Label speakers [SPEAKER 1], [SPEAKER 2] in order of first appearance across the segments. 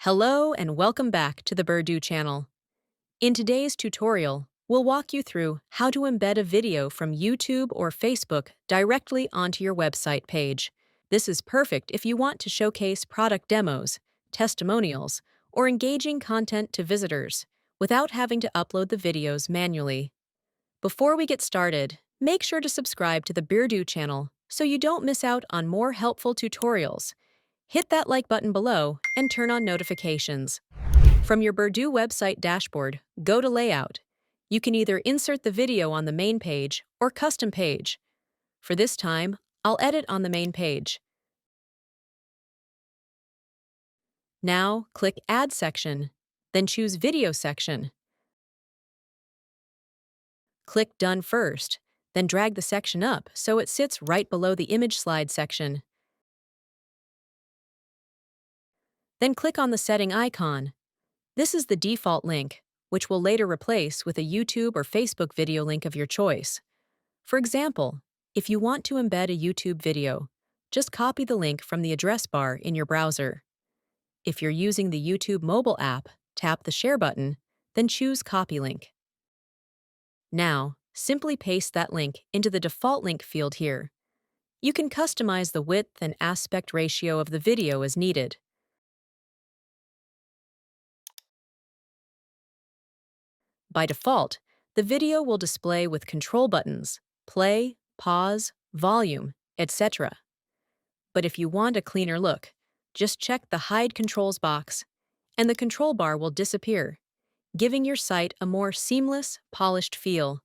[SPEAKER 1] Hello and welcome back to the Burdu channel. In today's tutorial, we'll walk you through how to embed a video from YouTube or Facebook directly onto your website page. This is perfect if you want to showcase product demos, testimonials, or engaging content to visitors without having to upload the videos manually. Before we get started, make sure to subscribe to the Burdu channel so you don't miss out on more helpful tutorials. Hit that like button below and turn on notifications. From your Burdu website dashboard, go to Layout. You can either insert the video on the main page or custom page. For this time, I'll edit on the main page. Now, click Add section, then choose Video section. Click Done first, then drag the section up so it sits right below the Image Slide section. Then click on the setting icon. This is the default link, which we'll later replace with a YouTube or Facebook video link of your choice. For example, if you want to embed a YouTube video, just copy the link from the address bar in your browser. If you're using the YouTube mobile app, tap the Share button, then choose Copy Link. Now, simply paste that link into the default link field here. You can customize the width and aspect ratio of the video as needed. By default, the video will display with control buttons, play, pause, volume, etc. But if you want a cleaner look, just check the Hide Controls box, and the control bar will disappear, giving your site a more seamless, polished feel.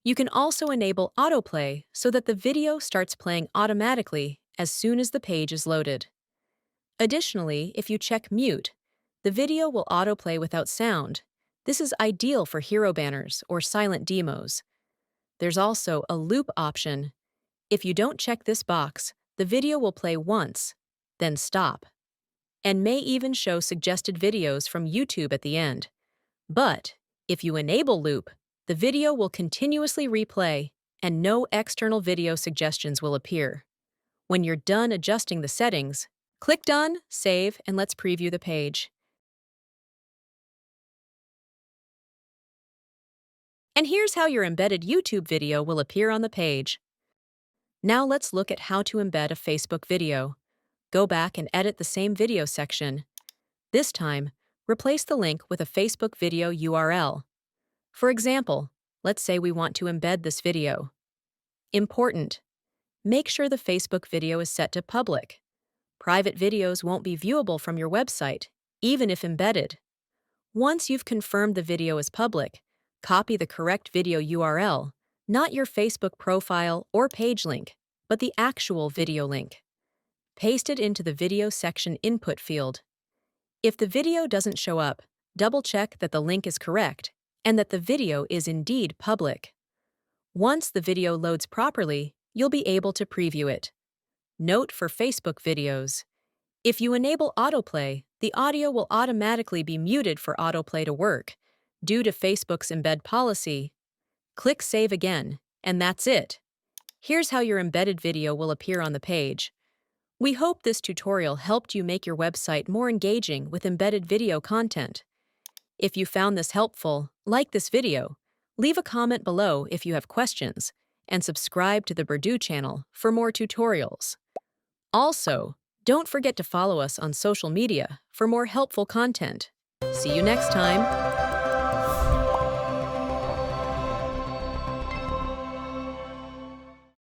[SPEAKER 1] You can also enable autoplay so that the video starts playing automatically as soon as the page is loaded. Additionally, if you check Mute, the video will autoplay without sound. This is ideal for hero banners or silent demos. There's also a loop option. If you don't check this box, the video will play once, then stop, and may even show suggested videos from YouTube at the end. But if you enable loop, the video will continuously replay and no external video suggestions will appear. When you're done adjusting the settings, click Done, save, and let's preview the page. And here's how your embedded YouTube video will appear on the page. Now let's look at how to embed a Facebook video. Go back and edit the same video section. This time, replace the link with a Facebook video URL. For example, let's say we want to embed this video. Important: make sure the Facebook video is set to public. Private videos won't be viewable from your website, even if embedded. Once you've confirmed the video is public, copy the correct video URL, not your Facebook profile or page link, but the actual video link. Paste it into the video section input field. If the video doesn't show up, double-check that the link is correct and that the video is indeed public. Once the video loads properly, you'll be able to preview it. Note for Facebook videos: if you enable autoplay, the audio will automatically be muted for autoplay to work, due to Facebook's embed policy. Click Save again, and that's it. Here's how your embedded video will appear on the page. We hope this tutorial helped you make your website more engaging with embedded video content. If you found this helpful, like this video, leave a comment below if you have questions, and subscribe to the Burdu channel for more tutorials. Also, don't forget to follow us on social media for more helpful content. See you next time!